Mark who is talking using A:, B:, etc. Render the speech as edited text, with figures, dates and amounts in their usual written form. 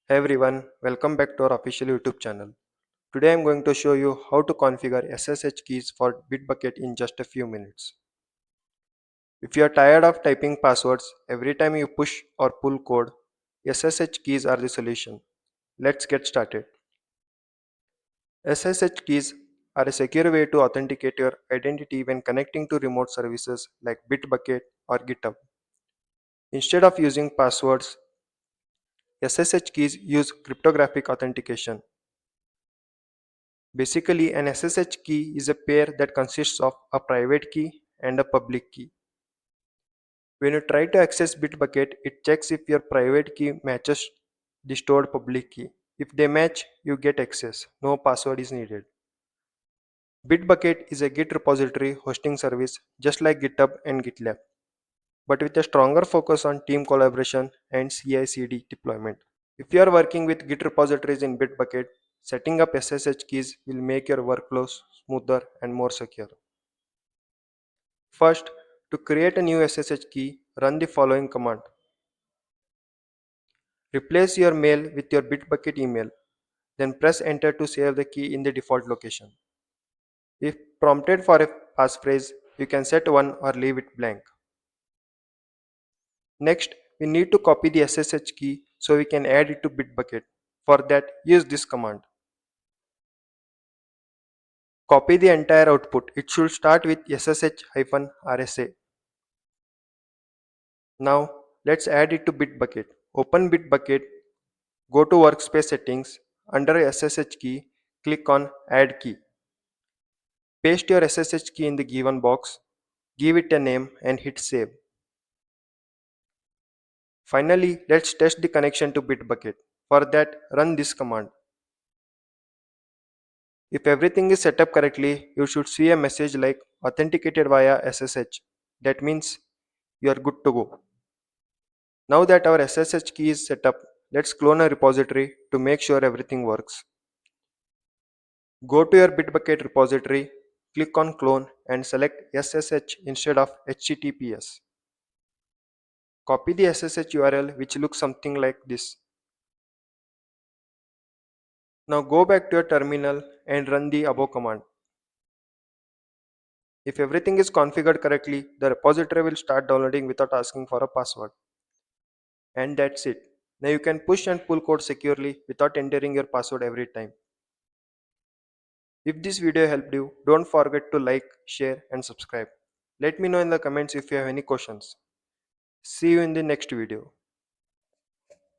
A: Hey everyone, welcome back to our official YouTube channel. Today I'm going to show you how to configure SSH keys for Bitbucket in just a few minutes. If you are tired of typing passwords every time you push or pull code, SSH keys are the solution. Let's get started. SSH keys are a secure way to authenticate your identity when connecting to remote services like Bitbucket or GitHub. Instead of using passwords, SSH keys use cryptographic authentication. Basically, an SSH key is a pair that consists of a private key and a public key. When you try to access Bitbucket, it checks if your private key matches the stored public key. If they match, you get access. No password is needed. Bitbucket is a Git repository hosting service just like GitHub and GitLab, but with a stronger focus on team collaboration and CI/CD deployment. If you are working with Git repositories in Bitbucket, setting up SSH keys will make your workflows smoother and more secure. First, to create a new SSH key, run the following command. Replace your mail with your Bitbucket email, then press enter to save the key in the default location. If prompted for a passphrase, you can set one or leave it blank. Next, we need to copy the SSH key so we can add it to Bitbucket. For that, use this command. Copy the entire output. It should start with SSH-RSA. Now, let's add it to Bitbucket. Open Bitbucket, go to Workspace Settings. Under SSH key, click on Add Key. Paste your SSH key in the given box, give it a name and hit Save. Finally, let's test the connection to Bitbucket. For that, run this command. If everything is set up correctly, you should see a message like authenticated via SSH. That means you are good to go. Now that our SSH key is set up, let's clone a repository to make sure everything works. Go to your Bitbucket repository, click on clone and select SSH instead of HTTPS. Copy the SSH URL which looks something like this. Now go back to your terminal and run the above command. If everything is configured correctly, the repository will start downloading without asking for a password. And that's it. Now you can push and pull code securely without entering your password every time. If this video helped you, don't forget to like, share and subscribe. Let me know in the comments if you have any questions. See you in the next video.